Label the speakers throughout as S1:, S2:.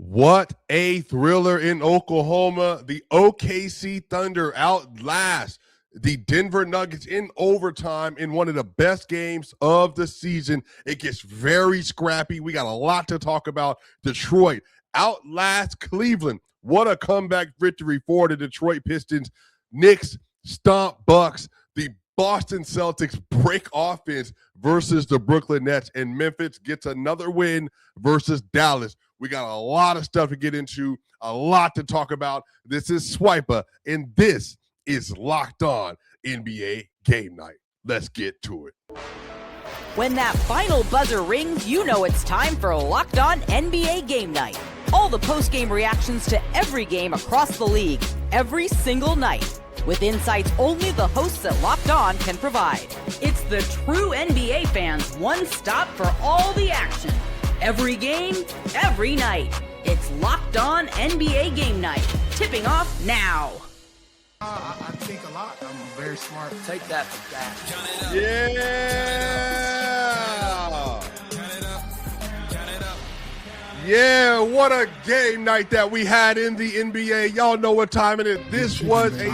S1: What a thriller in Oklahoma. The OKC Thunder outlast the Denver Nuggets in overtime in one of the best games of the season. It gets very scrappy. We got a lot to talk about. Detroit outlast Cleveland. What a comeback victory for the Detroit Pistons. Knicks stomp Bucks. The Boston Celtics break offense versus the Brooklyn Nets, and Memphis gets another win versus Dallas. We got a lot of stuff to get into, a lot to talk about. This is Swiper, and this is Locked On NBA Game Night. Let's get to it.
S2: When that final buzzer rings, you know it's time for Locked On NBA Game Night. All the post-game reactions to every game across the league, every single night, with insights only the hosts at Locked On can provide. It's the true NBA fans' one stop for all the action. Every game, every night. It's Locked On NBA Game Night. Tipping off now.
S3: I think a lot. I'm very smart.
S2: Take that back.
S1: Yeah, what a game night that we had in the NBA. Y'all know what time it is. This was a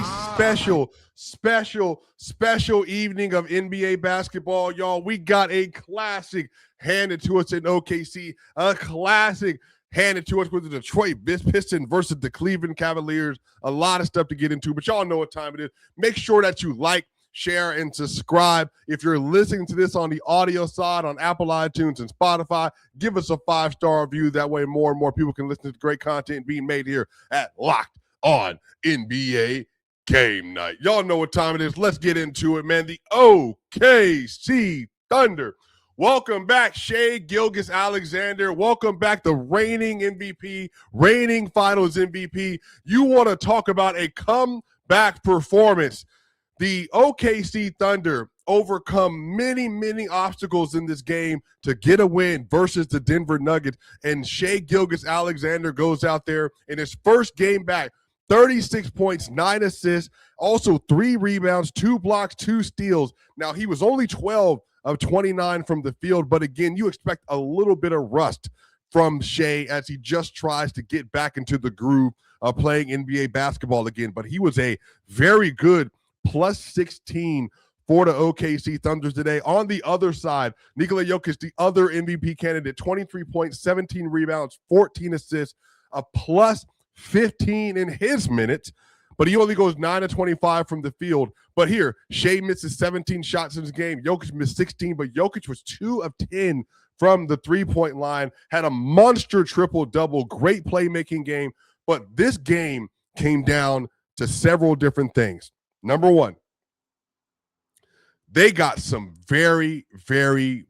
S1: special evening of NBA basketball, y'all. We got a classic handed to us in OKC, a classic handed to us with the Detroit Pistons versus the Cleveland Cavaliers. A lot of stuff to get into, but y'all know what time it is. Make sure that you like, share, and subscribe. If you're listening to this on the audio side on Apple, iTunes, and Spotify, give us a 5-star review. That way more and more people can listen to the great content being made here at Locked On NBA Game Night. Y'all know what time it is. Let's get into it, man. The OKC Thunder. Welcome back, Shai Gilgeous-Alexander. Welcome back, the reigning MVP, reigning Finals MVP. You want to talk about a comeback performance. The OKC Thunder overcome many obstacles in this game to get a win versus the Denver Nuggets, and Shai Gilgeous-Alexander goes out there in his first game back, 36 points, 9 assists, also 3 rebounds, 2 blocks, 2 steals. Now, he was only 12 of 29 from the field, but again, you expect a little bit of rust from Shai as he just tries to get back into the groove of playing NBA basketball again. But he was a very good plus 16 for the OKC Thunder today. On the other side, Nikola Jokic, the other MVP candidate, 23 points, 17 rebounds, 14 assists, a plus 15 in his minutes, but he only goes 9 of 25 from the field. But here, Shai misses 17 shots in his game. Jokic missed 16, but Jokic was 2 of 10 from the three-point line, had a monster triple-double, great playmaking game. But this game came down to several different things. Number one, they got some very big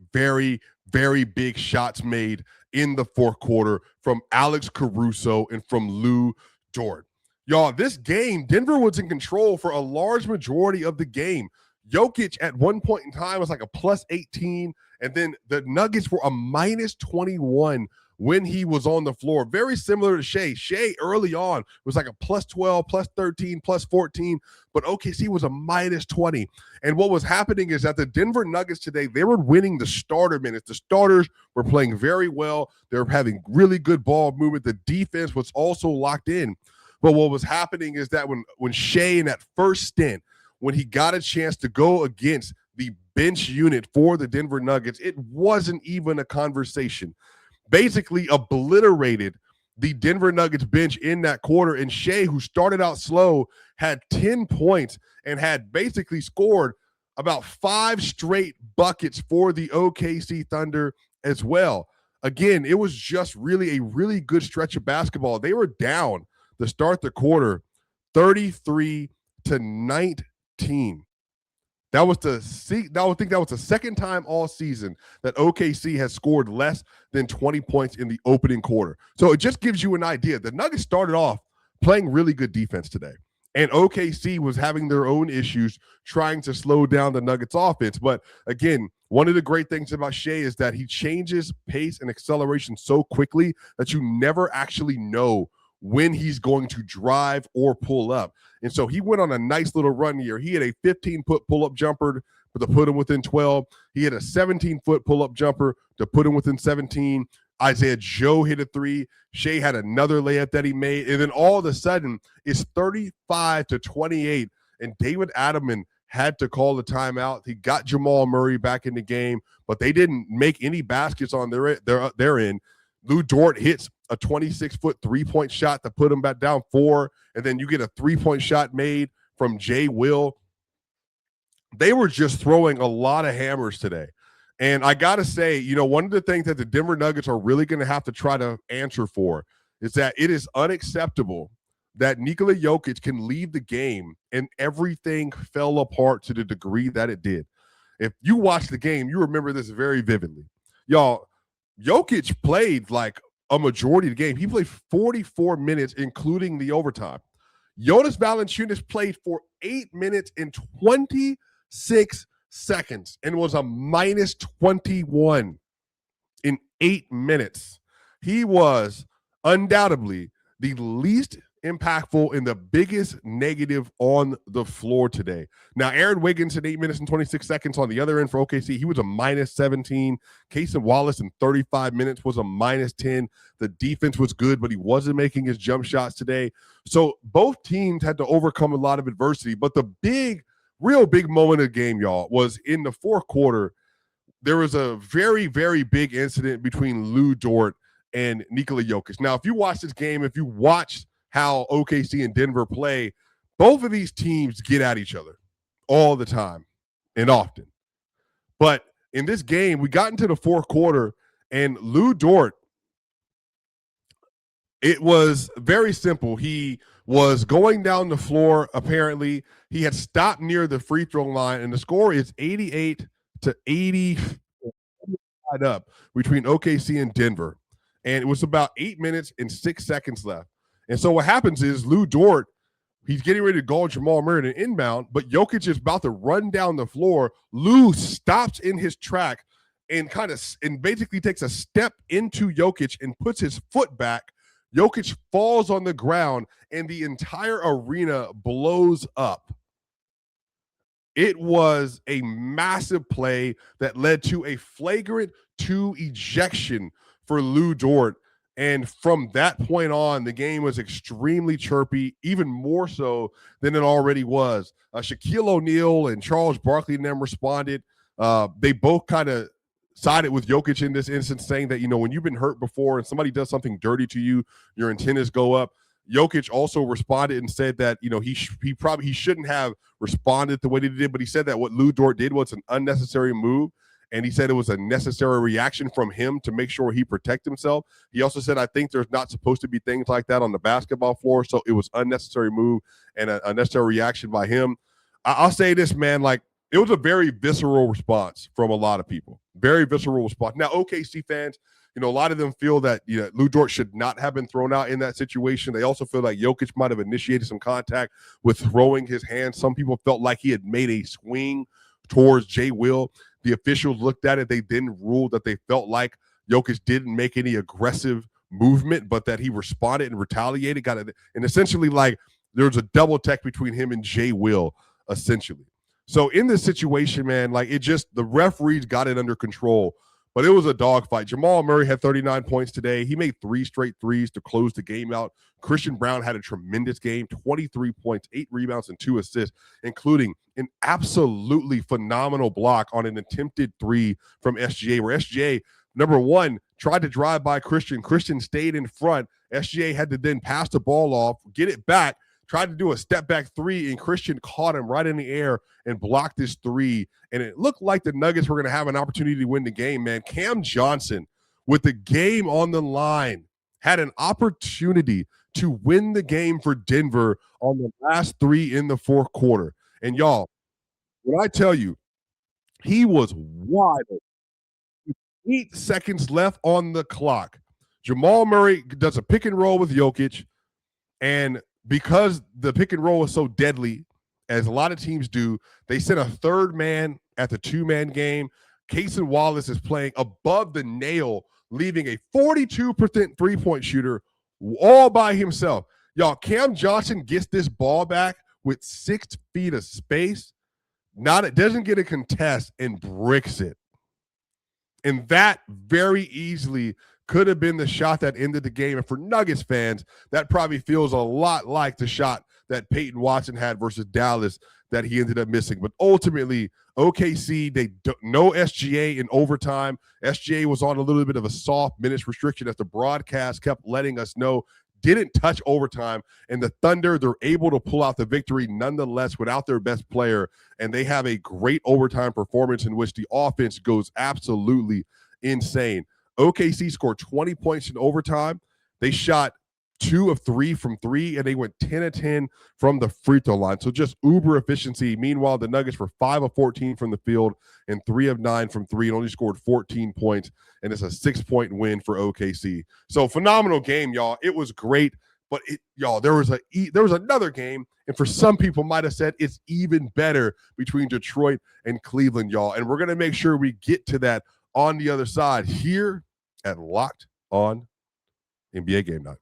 S1: shots made in the fourth quarter from Alex Caruso and from Lou Dort. Y'all, this game, Denver was in control for a large majority of the game. Jokic at one point in time was like a plus 18, and then the Nuggets were a minus 21 when he was on the floor. Very similar to Shai. Shai early on was like a plus 12, plus 13, plus 14, but OKC was a minus 20. And what was happening is that the Denver Nuggets today, they were winning the starter minutes. The starters were playing very well. They were having really good ball movement. The defense was also locked in. But what was happening is that when Shai in that first stint, when he got a chance to go against the bench unit for the Denver Nuggets, it wasn't even a conversation. Basically obliterated the Denver Nuggets bench in that quarter, and Shai, who started out slow, had 10 points and had basically scored about 5 straight buckets for the OKC Thunder as well. Again, it was just really a really good stretch of basketball. They were down to start the quarter 33-19. I think that was the second time all season that OKC has scored less than 20 points in the opening quarter. So it just gives you an idea. The Nuggets started off playing really good defense today, and OKC was having their own issues trying to slow down the Nuggets offense. But again, one of the great things about Shai is that he changes pace and acceleration so quickly that you never actually know when he's going to drive or pull up. And so he went on a nice little run here. He had a 15-foot pull-up jumper to put him within 12. He had a 17-foot pull-up jumper to put him within 17. Isaiah Joe hit a three. Shea had another layup that he made. And then all of a sudden, it's 35-28. And David Adelman had to call the timeout. He got Jamal Murray back in the game, but they didn't make any baskets on their end. Lou Dort hits a 26-foot three-point shot to put him back down 4, and then you get a three-point shot made from Jay Will. They were just throwing a lot of hammers today. And I got to say, one of the things that the Denver Nuggets are really going to have to try to answer for is that it is unacceptable that Nikola Jokic can leave the game and everything fell apart to the degree that it did. If you watch the game, you remember this very vividly. Y'all, Jokic played like a majority of the game. He played 44 minutes, including the overtime. Jonas Valanciunas played for 8 minutes and 26 seconds and was a minus 21 in 8 minutes. He was undoubtedly the least impactful and the biggest negative on the floor today. Now, Aaron Wiggins in 8 minutes and 26 seconds on the other end for OKC, he was a minus 17. Casey Wallace in 35 minutes was a minus 10. The defense was good, but he wasn't making his jump shots today. So both teams had to overcome a lot of adversity, but the real big moment of the game, y'all, was in the fourth quarter. There was a very, very big incident between Lou Dort and Nikola Jokic. Now, if you watch this game, if you watch how OKC and Denver play, both of these teams get at each other all the time and often. But in this game, we got into the fourth quarter, and Lou Dort, it was very simple. He was going down the floor, apparently. He had stopped near the free throw line, and the score is 88-80 up between OKC and Denver. And it was about 8 minutes and 6 seconds left. And so what happens is Lou Dort, he's getting ready to go Jamal Murray in inbound, but Jokic is about to run down the floor. Lou stops in his track and basically takes a step into Jokic and puts his foot back. Jokic falls on the ground, and the entire arena blows up. It was a massive play that led to a flagrant 2 ejection for Lou Dort. And from that point on, the game was extremely chirpy, even more so than it already was. Shaquille O'Neal and Charles Barkley and them responded. They both kind of sided with Jokic in this instance, saying that, when you've been hurt before and somebody does something dirty to you, your antennas go up. Jokic also responded and said that, he shouldn't have responded the way he did, but he said that what Lou Dort did was an unnecessary move. And he said it was a necessary reaction from him to make sure he protect himself. He also said, I think there's not supposed to be things like that on the basketball floor. So it was unnecessary move and a necessary reaction by him. I'll say this, man, like it was a very visceral response from a lot of people. Very visceral response. Now, OKC fans, a lot of them feel that Lou Dort should not have been thrown out in that situation. They also feel like Jokic might have initiated some contact with throwing his hands. Some people felt like he had made a swing towards Jay Will. The officials looked at it. They then ruled that they felt like Jokic didn't make any aggressive movement, but that he responded and retaliated. Got it, and essentially, like there was a double tech between him and Jay Will, essentially. So in this situation, man, like the referees got it under control, but it was a dogfight. Jamal Murray had 39 points today. He made 3 straight threes to close the game out. Christian Brown had a tremendous game, 23 points, 8 rebounds, and 2 assists, including an absolutely phenomenal block on an attempted 3 from SGA, where SGA, number one, tried to drive by Christian. Christian stayed in front. SGA had to then pass the ball off, get it back, tried to do a step-back 3, and Christian caught him right in the air and blocked his 3. And it looked like the Nuggets were going to have an opportunity to win the game, man. Cam Johnson, with the game on the line, had an opportunity to win the game for Denver on the last 3 in the fourth quarter. And y'all, when I tell you, he was wide open. 8 seconds left on the clock. Jamal Murray does a pick and roll with Jokic, and because the pick and roll is so deadly, as a lot of teams do, they sent a third man at the 2-man game. Casey Wallace is playing above the nail, leaving a 42% three-point shooter all by himself. Y'all, Cam Johnson gets this ball back with 6 feet of space. It doesn't get a contest and bricks it. And that very easily could have been the shot that ended the game. And for Nuggets fans, that probably feels a lot like the shot that Peyton Watson had versus Dallas that he ended up missing. But ultimately, OKC, no SGA in overtime. SGA was on a little bit of a soft minutes restriction as the broadcast kept letting us know, didn't touch overtime. And the Thunder, they're able to pull out the victory nonetheless without their best player. And they have a great overtime performance in which the offense goes absolutely insane. OKC scored 20 points in overtime. They shot 2 of 3 from 3, and they went 10 of 10 from the free throw line. So just uber efficiency. Meanwhile, the Nuggets were 5 of 14 from the field and 3 of 9 from 3 and only scored 14 points, and it's a 6-point win for OKC. So phenomenal game, y'all. It was great, but there was another game, and for some people might have said it's even better between Detroit and Cleveland, y'all. And we're going to make sure we get to that on the other side here at Locked On NBA Game Night.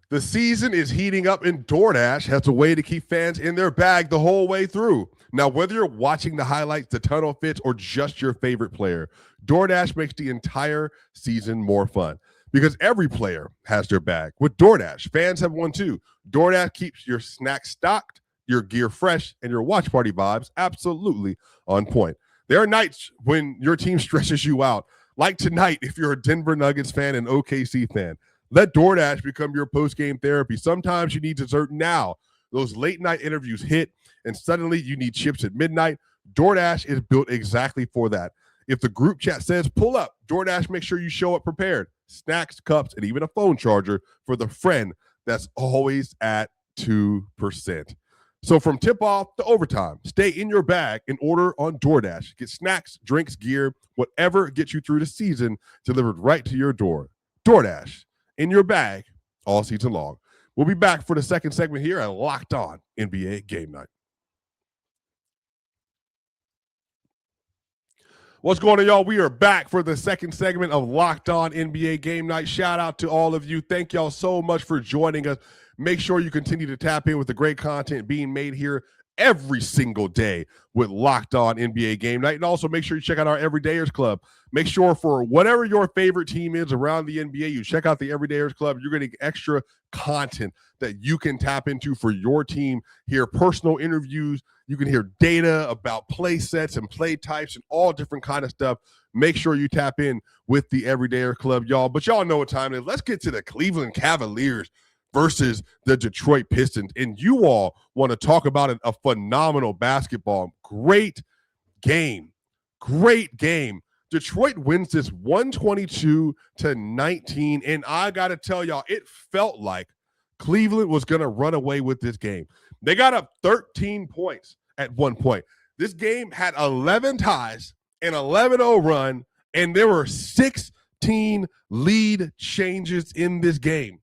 S1: The season is heating up, and DoorDash has a way to keep fans in their bag the whole way through. Now, whether you're watching the highlights, the tunnel fits, or just your favorite player, DoorDash makes the entire season more fun because every player has their bag. With DoorDash, fans have one too. DoorDash keeps your snacks stocked, your gear fresh, and your watch party vibes absolutely on point. There are nights when your team stresses you out, like tonight if you're a Denver Nuggets fan and OKC fan. Let DoorDash become your post-game therapy. Sometimes you need dessert now. Those late-night interviews hit, and suddenly you need chips at midnight. DoorDash is built exactly for that. If the group chat says pull up, DoorDash makes sure you show up prepared. Snacks, cups, and even a phone charger for the friend that's always at 2%. So from tip-off to overtime, stay in your bag and order on DoorDash. Get snacks, drinks, gear, whatever gets you through the season delivered right to your door. DoorDash. In your bag all season long. We'll be back for the second segment here at Locked On NBA Game Night. What's going on, y'all? We are back for the second segment of Locked On NBA Game Night. Shout out to all of you. Thank y'all so much for joining us. Make sure you continue to tap in with the great content being made here every single day with Locked On NBA Game Night. And also make sure you check out our Everydayers Club. Make sure for whatever your favorite team is around the NBA, you check out the Everydayers Club. You're going to get extra content that you can tap into for your team. Hear personal interviews. You can hear data about play sets and play types and all different kind of stuff. Make sure you tap in with the Everydayers Club, y'all. But y'all know what time it is. Let's get to the Cleveland Cavaliers versus the Detroit Pistons. And you all want to talk about a phenomenal basketball. Great game. Great game. Detroit wins this 122-19. And I got to tell y'all, it felt like Cleveland was going to run away with this game. They got up 13 points at one point. This game had 11 ties, an 11-0 run, and there were 16 lead changes in this game.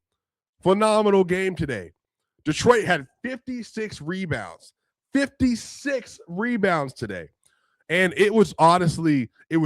S1: Phenomenal game today. Detroit had 56 rebounds. 56 rebounds today. And it was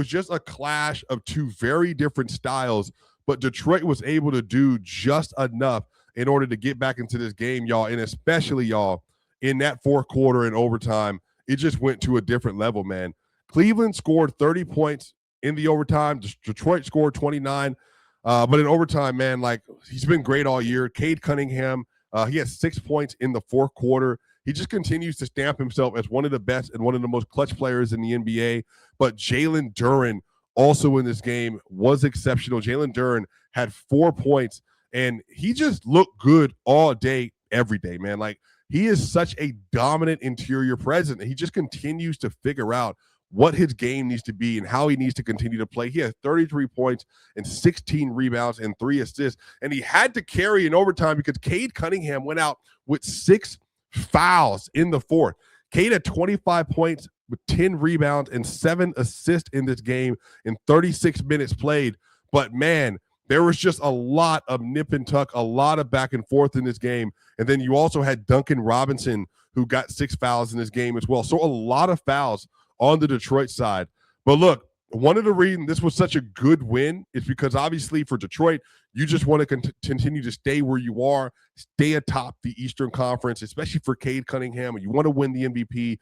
S1: just a clash of two very different styles, but Detroit was able to do just enough in order to get back into this game, y'all, and especially, y'all, in that fourth quarter and overtime, it just went to a different level, man. Cleveland scored 30 points in the overtime. Detroit scored 29. But in overtime, man, like, he's been great all year. Cade Cunningham, he had 6 points in the fourth quarter. He just continues to stamp himself as one of the best and one of the most clutch players in the NBA. But Jalen Duren also in this game was exceptional. Jalen Duren had 4 points, and he just looked good all day, every day, man. Like, he is such a dominant interior presence. He just continues to figure out what his game needs to be and how he needs to continue to play. He had 33 points and 16 rebounds and 3 assists, and he had to carry in overtime because Cade Cunningham went out with 6 fouls in the fourth. Cade had 25 points with 10 rebounds and 7 assists in this game in 36 minutes played. But, man, there was just a lot of nip and tuck, a lot of back and forth in this game. And then you also had Duncan Robinson, who got 6 fouls in this game as well. So a lot of fouls on the Detroit side. But look, one of the reasons this was such a good win is because obviously for Detroit, you just want to continue to stay where you are, stay atop the Eastern Conference, especially for Cade Cunningham. You want to win the MVP.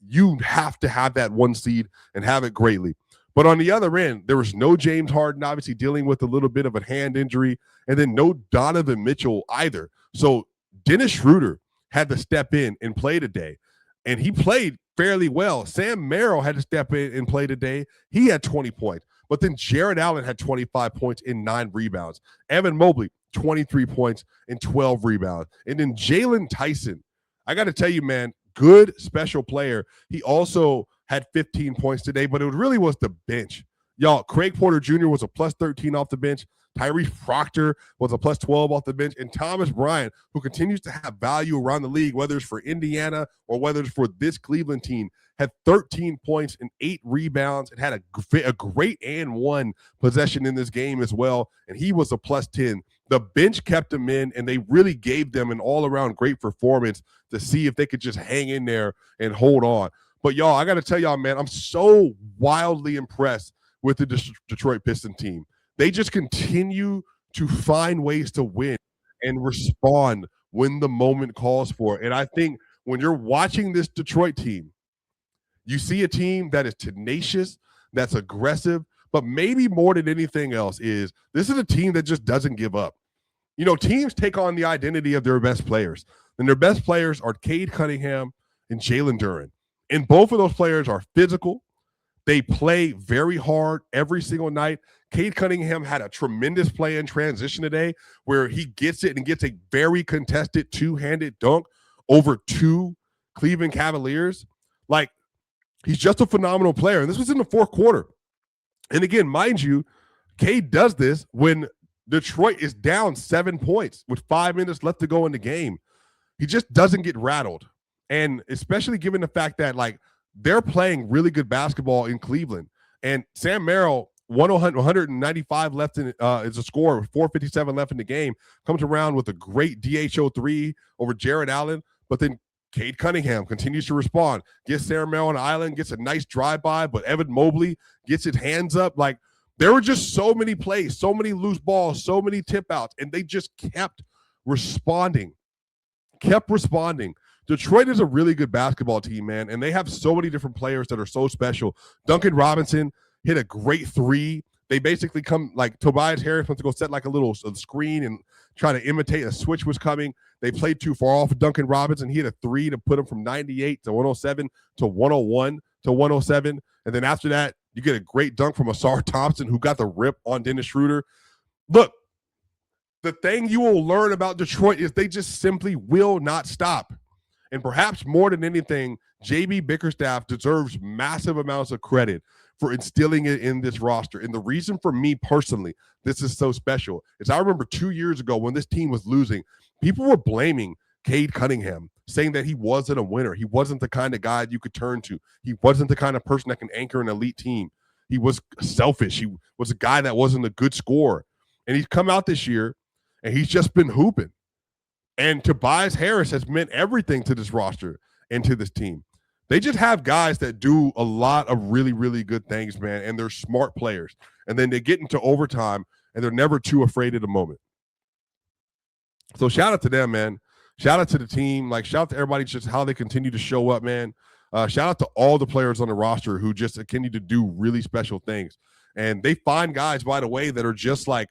S1: You have to have that 1 seed and have it greatly. But on the other end, there was no James Harden, obviously dealing with a little bit of a hand injury, and then no Donovan Mitchell either. So Dennis Schroeder had to step in and play today, and he played fairly well. Sam Merrill had to step in and play today. He had 20 points. But then Jared Allen had 25 points and 9 rebounds. Evan Mobley, 23 points and 12 rebounds. And then Jalen Tyson, I got to tell you, man, good special player. He also had 15 points today, but it really was the bench. Y'all, Craig Porter Jr. was a plus 13 off the bench. Tyrese Proctor was a plus 12 off the bench. And Thomas Bryant, who continues to have value around the league, whether it's for Indiana or whether it's for this Cleveland team, had 13 points and 8 rebounds and had a great and 1 possession in this game as well. And he was a plus 10. The bench kept him in, and they really gave them an all-around great performance to see if they could just hang in there and hold on. But, y'all, I got to tell y'all, man, I'm so wildly impressed with the Detroit Pistons team. They just continue to find ways to win and respond when the moment calls for it. And I think when you're watching this Detroit team, you see a team that is tenacious, that's aggressive, but maybe more than anything else is this is a team that just doesn't give up. You know, teams take on the identity of their best players, and their best players are Cade Cunningham and Jalen Duren. And both of those players are physical. They play very hard every single night. Cade Cunningham had a tremendous play in transition today where he gets it and gets a very contested two-handed dunk over 2 Cleveland Cavaliers. Like, he's just a phenomenal player. And this was in the 4th quarter. And again, mind you, Cade does this when Detroit is down 7 points with 5 minutes left to go in the game. He just doesn't get rattled. And especially given the fact that, like, they're playing really good basketball in Cleveland. And Sam Merrill, 195 left in is a score with 4:57 left in the game, comes around with a great DHO 3 over Jared Allen. But then Cade Cunningham continues to respond, gets Sam Merrill on the island, gets a nice drive-by, but Evan Mobley gets his hands up. Like, there were just so many plays, so many loose balls, so many tip-outs, and they just kept responding. Detroit is a really good basketball team, man, and they have so many different players that are so special. Duncan Robinson hit a great 3. They basically come, like, Tobias Harris wants to go set like a little screen and try to imitate a switch was coming. They played too far off of Duncan Robinson. He hit a 3 to put him from 98 to 107 to 101 to 107. And then after that, you get a great dunk from Asar Thompson, who got the rip on Dennis Schroeder. Look, the thing you will learn about Detroit is they just simply will not stop. And perhaps more than anything, J.B. Bickerstaff deserves massive amounts of credit for instilling it in this roster. And the reason for me personally, this is so special, is I remember 2 years ago when this team was losing, people were blaming Cade Cunningham, saying that he wasn't a winner. He wasn't the kind of guy you could turn to. He wasn't the kind of person that can anchor an elite team. He was selfish. He was a guy that wasn't a good scorer. And he's come out this year, and he's just been hooping. And Tobias Harris has meant everything to this roster and to this team. They just have guys that do a lot of really, really good things, man, and they're smart players. And then they get into overtime, and they're never too afraid of the moment. So shout out to them, man. Shout out to the team. Like, shout out to everybody, just how they continue to show up, man. Shout out to all the players on the roster who just continue to do really special things. And they find guys, by the way, that are just like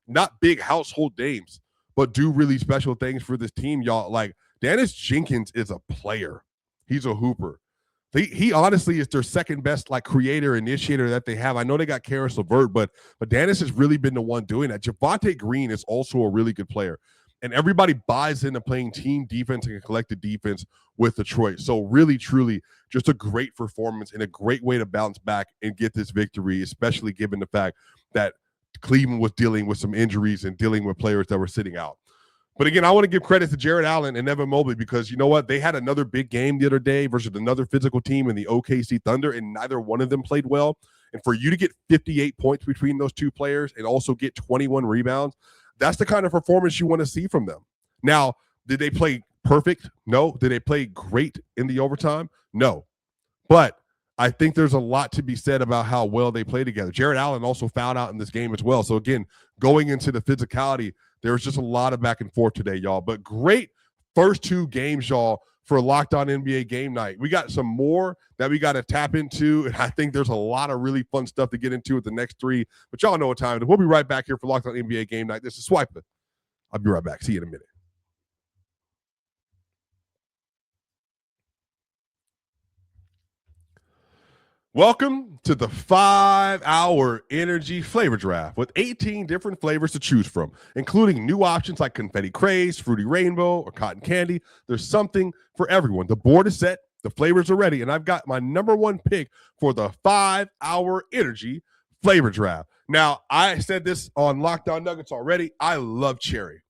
S1: not big household names, but do really special things for this team, y'all. Like, Dennis Jenkins is a player. He's a hooper. He honestly is their second best, like, creator, initiator that they have. I know they got Karis LeVert, but Dennis has really been the one doing that. Javonte Green is also a really good player. And everybody buys into playing team defense and collective defense with Detroit. So really, truly, just a great performance and a great way to bounce back and get this victory, especially given the fact that Cleveland was dealing with some injuries and dealing with players that were sitting out. But again, I want to give credit to Jared Allen and Evan Mobley because you know what? They had another big game the other day versus another physical team in the OKC Thunder, and neither one of them played well. And for you to get 58 points between those two players and also get 21 rebounds, that's the kind of performance you want to see from them. Now, did they play perfect? No. Did they play great in the overtime? No. But I think there's a lot to be said about how well they play together. Jared Allen also fouled out in this game as well. So again, going into the physicality, there was just a lot of back and forth today, y'all. But great first 2 games, y'all, for Locked On NBA Game Night. We got some more that we got to tap into, and I think there's a lot of really fun stuff to get into with the next 3. But y'all know what time it is. We'll be right back here for Locked On NBA Game Night. This is Swiper. I'll be right back. See you in a minute. Welcome to the 5-hour energy flavor draft with 18 different flavors to choose from, including new options like Confetti Craze, Fruity Rainbow, or Cotton Candy. There's something for everyone. The board is set, the flavors are ready, and I've got my number 1 pick for the 5-hour energy flavor draft. Now, I said this on Locked On Nuggets already. I love cherry.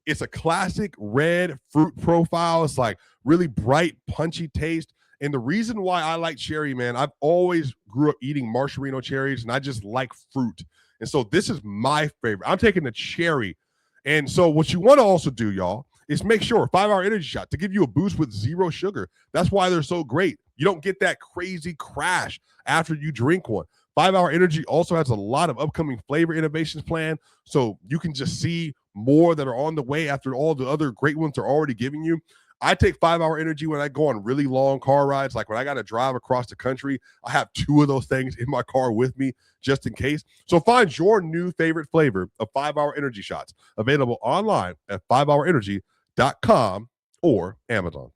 S1: It's a classic red fruit profile. It's like really bright, punchy taste. And the reason why I like cherry, man, I've always grew up eating Marshmallow cherries, and I just like fruit. And so this is my favorite. I'm taking the cherry. And so what you want to also do, y'all, is make sure 5-hour energy shot to give you a boost with 0 sugar. That's why they're so great. You don't get that crazy crash after you drink one. 5-hour energy also has a lot of upcoming flavor innovations planned, so you can just see more that are on the way after all the other great ones they're already giving you. I take 5-hour energy when I go on really long car rides. Like when I got to drive across the country, I have 2 of those things in my car with me just in case. So find your new favorite flavor of 5-hour energy shots available online at 5hourenergy.com or Amazon.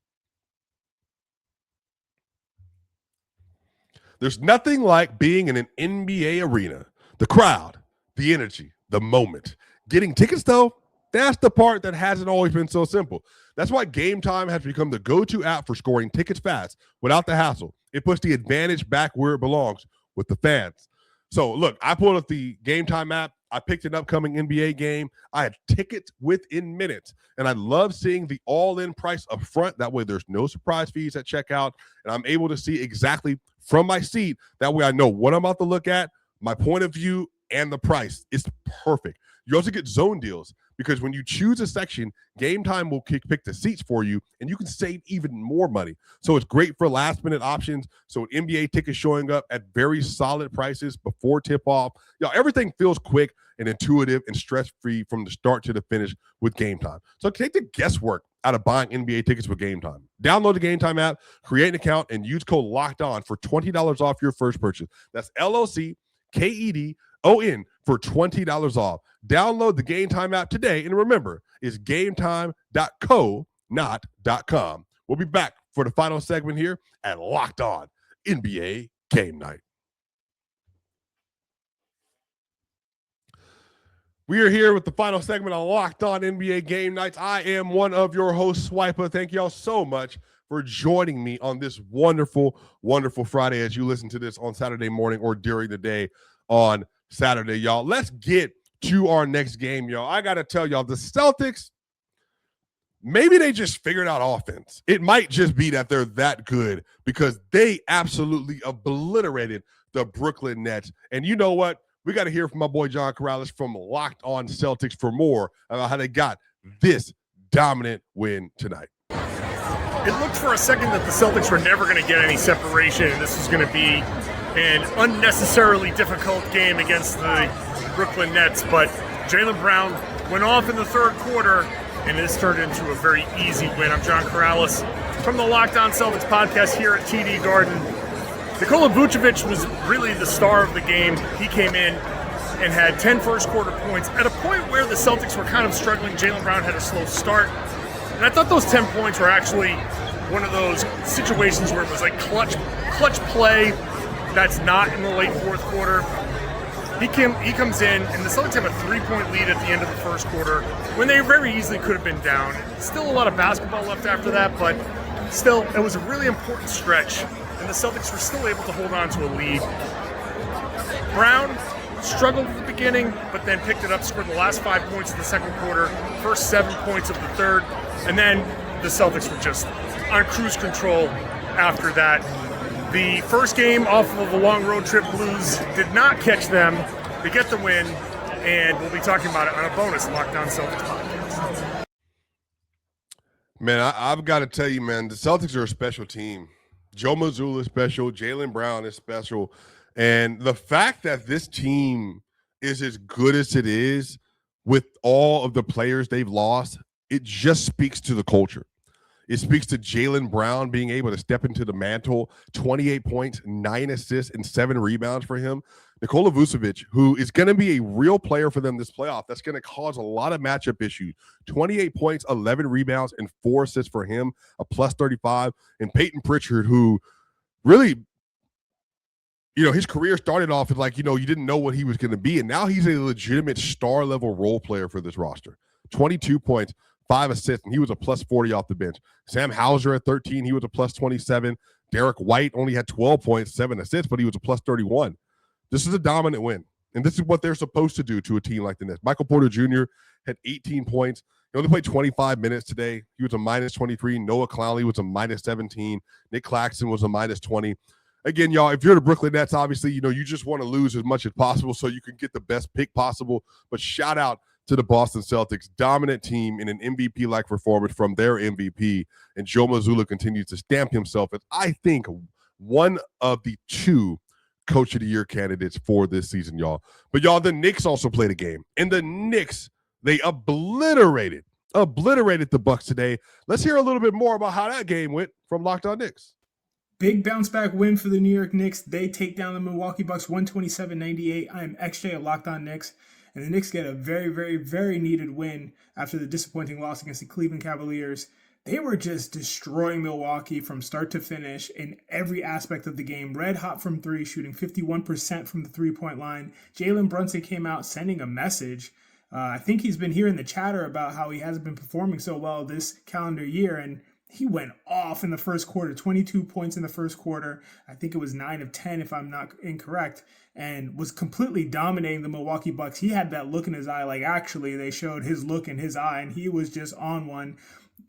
S1: There's nothing like being in an NBA arena. The crowd, the energy, the moment. Getting tickets, though, that's the part that hasn't always been so simple. That's why Gametime has become the go-to app for scoring tickets fast without the hassle. It puts the advantage back where it belongs, with the fans. So, look, I pulled up the Gametime app. I picked an upcoming NBA game. I had tickets within minutes, and I love seeing the all-in price up front. That way there's no surprise fees at checkout, and I'm able to see exactly from my seat. That way I know what I'm about to look at, my point of view, and the price. It's perfect. You also get zone deals because when you choose a section, Gametime will pick the seats for you, and you can save even more money. So it's great for last-minute options. So NBA tickets showing up at very solid prices before tip-off. Everything feels quick and intuitive and stress-free from the start to the finish with Gametime. So take the guesswork out of buying NBA tickets with Gametime. Download the Gametime app, create an account, and use code LOCKEDON for $20 off your first purchase. That's LOCKEDON for $20 off. Download the Gametime app today, and remember, it's gametime.co, not .com. We'll be back for the final segment here at Locked On NBA Game Night. We are here with the final segment of Locked On NBA Game Nights. I am one of your hosts, Swiper. Thank y'all so much for joining me on this wonderful, wonderful Friday as you listen to this on Saturday morning or during the day on Saturday, y'all. Let's get to our next game, y'all. I got to tell y'all, the Celtics, maybe they just figured out offense. It might just be that they're that good because they absolutely obliterated the Brooklyn Nets. And you know what? We got to hear from my boy John Corrales from Locked On Celtics for more about how they got this dominant win tonight.
S4: It looked for a second that the Celtics were never going to get any separation, and this was going to be an unnecessarily difficult game against the Brooklyn Nets, but Jalen Brown went off in the third quarter, and this turned into a very easy win. I'm John Corrales from the Locked On Celtics podcast here at TD Garden. Nikola Vucevic was really the star of the game. He came in and had 10 first-quarter points at a point where the Celtics were kind of struggling. Jalen Brown had a slow start, and I thought those 10 points were actually one of those situations where it was like clutch play that's not in the late fourth quarter. He comes in, and the Celtics have a 3-point lead at the end of the first quarter when they very easily could have been down. Still a lot of basketball left after that, but still, it was a really important stretch, and the Celtics were still able to hold on to a lead. Brown struggled at the beginning, but then picked it up, scored the last 5 points of the second quarter, first 7 points of the third, and then the Celtics were just on cruise control after that. The first game off of the long road trip blues did not catch them to get the win, and we'll be talking about it on a bonus Locked On Celtics podcast.
S1: Man, I've got to tell you, man, the Celtics are a special team. Joe Mazzulla is special. Jalen Brown is special. And the fact that this team is as good as it is with all of the players they've lost, it just speaks to the culture. It speaks to Jalen Brown being able to step into the mantle, 28 points, 9 assists, and 7 rebounds for him. Nikola Vucevic, who is going to be a real player for them this playoff, that's going to cause a lot of matchup issues. 28 points, 11 rebounds, and 4 assists for him, a plus 35. And Peyton Pritchard, who really, his career started off as like, you didn't know what he was going to be. And now he's a legitimate star-level role player for this roster. 22 points, 5 assists, and he was a plus 40 off the bench. Sam Hauser at 13, he was a plus 27. Derek White only had 12 points, 7 assists, but he was a plus 31. This is a dominant win, and this is what they're supposed to do to a team like the Nets. Michael Porter Jr. had 18 points. He only played 25 minutes today. He was a minus 23. Noah Clowney was a minus 17. Nick Claxton was a minus 20. Again, y'all, if you're the Brooklyn Nets, obviously, you just want to lose as much as possible so you can get the best pick possible. But shout out to the Boston Celtics, dominant team in an MVP-like performance from their MVP. And Joe Mazzulla continues to stamp himself as, I think, one of the 2 Coach of the Year candidates for this season, y'all. But, y'all, the Knicks also played a game. And the Knicks, they obliterated the Bucks today. Let's hear a little bit more about how that game went from Locked On Knicks.
S5: Big bounce back win for the New York Knicks. They take down the Milwaukee Bucks 127-98. I am XJ of Locked On Knicks. And the Knicks get a very, very, very needed win after the disappointing loss against the Cleveland Cavaliers. They were just destroying Milwaukee from start to finish in every aspect of the game. Red hot from 3, shooting 51% from the 3-point line. Jalen Brunson came out sending a message. I think he's been hearing the chatter about how he hasn't been performing so well this calendar year, and he went off in the first quarter, 22 points in the first quarter. I think it was 9 of 10 if I'm not incorrect, and was completely dominating the Milwaukee Bucks. He had that look in his eye, like actually they showed his look in his eye, and he was just on one.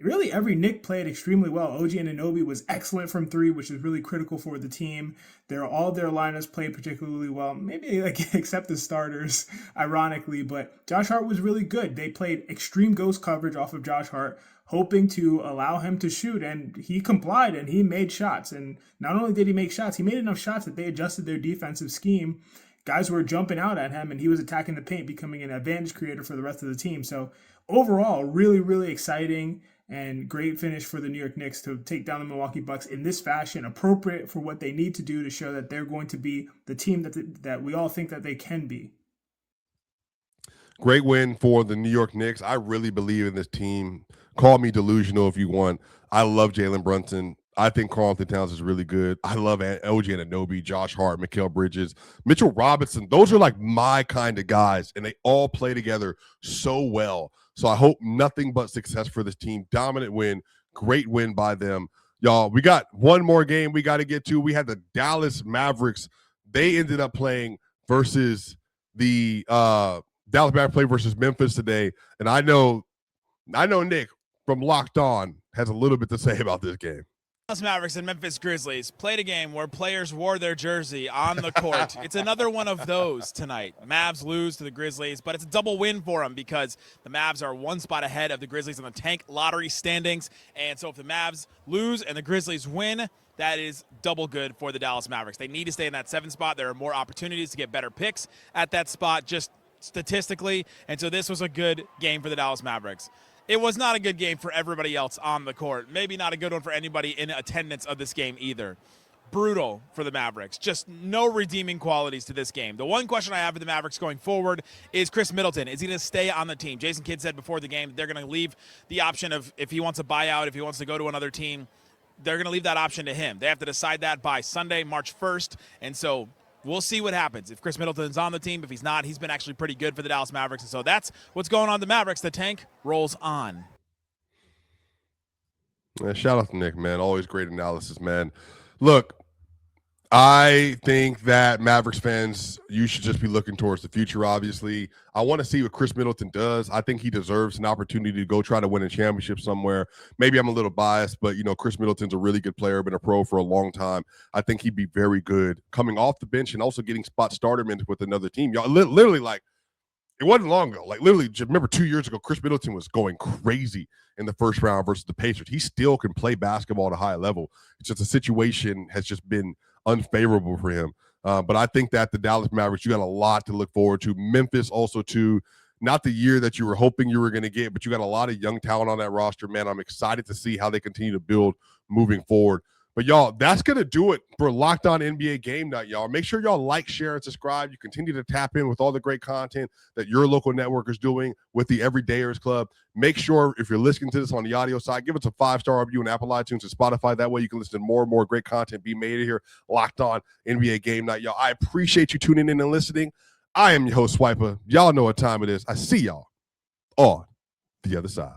S5: Really, every Knick played extremely well. OG Anunoby was excellent from 3, which is really critical for the team. All their lineups played particularly well, maybe except the starters, ironically. But Josh Hart was really good. They played extreme ghost coverage off of Josh Hart, hoping to allow him to shoot, and he complied, and he made shots. And not only did he make shots, he made enough shots that they adjusted their defensive scheme. Guys were jumping out at him, and he was attacking the paint, becoming an advantage creator for the rest of the team. So overall, really, really exciting and great finish for the New York Knicks to take down the Milwaukee Bucks in this fashion, appropriate for what they need to do to show that they're going to be the team that we all think that they can be.
S1: Great win for the New York Knicks. I really believe in this team. Call me delusional if you want. I love Jalen Brunson. I think Karl-Anthony Towns is really good. I love OG Anunoby, Josh Hart, Mikal Bridges, Mitchell Robinson. Those are like my kind of guys, and they all play together so well. So I hope nothing but success for this team. Dominant win. Great win by them. Y'all, we got one more game we got to get to. We had the Dallas Mavericks. They ended up playing versus the Dallas Mavericks play versus Memphis today. And I know Nick from Locked On has a little bit to say about this game.
S6: Dallas Mavericks and Memphis Grizzlies played a game where players wore their jersey on the court. It's another one of those tonight. Mavs lose to the Grizzlies, but it's a double win for them because the Mavs are 1 spot ahead of the Grizzlies in the tank lottery standings. And so if the Mavs lose and the Grizzlies win, that is double good for the Dallas Mavericks. They need to stay in that 7th spot. There are more opportunities to get better picks at that spot just statistically. And so this was a good game for the Dallas Mavericks. It was not a good game for everybody else on the court. Maybe not a good one for anybody in attendance of this game either. Brutal for the Mavericks. Just no redeeming qualities to this game. The one question I have for the Mavericks going forward is Chris Middleton. Is he going to stay on the team? Jason Kidd said before the game that they're going to leave the option of if he wants a buyout, if he wants to go to another team, they're going to leave that option to him. They have to decide that by Sunday, March 1st. And so we'll see what happens. If Chris Middleton's on the team, if he's not, he's been actually pretty good for the Dallas Mavericks. And so that's what's going on with the Mavericks. The tank rolls on.
S1: Shout out to Nick, man. Always great analysis, man. Look, I think that Mavericks fans, you should just be looking towards the future, obviously. I want to see what Chris Middleton does. I think he deserves an opportunity to go try to win a championship somewhere. Maybe I'm a little biased, but, Chris Middleton's a really good player, been a pro for a long time. I think he'd be very good coming off the bench and also getting spot starter minutes with another team. Y'all, literally, like, It wasn't long ago. Like literally, just remember 2 years ago, Chris Middleton was going crazy in the first round versus the Pacers. He still can play basketball at a high level. It's just the situation has just been unfavorable for him. But I think that the Dallas Mavericks, you got a lot to look forward to. Memphis also too. Not the year that you were hoping you were going to get, but you got a lot of young talent on that roster, man. I'm excited to see how they continue to build moving forward. But y'all, that's going to do it for Locked On NBA Game Night, y'all. Make sure y'all like, share, and subscribe. You continue to tap in with all the great content that your local network is doing with the Everydayers Club. Make sure if you're listening to this on the audio side, give us a 5-star review on Apple iTunes and Spotify. That way you can listen to more and more great content be made here. Locked On NBA Game Night, y'all. I appreciate you tuning in and listening. I am your host, Swiper. Y'all know what time it is. I see y'all on the other side.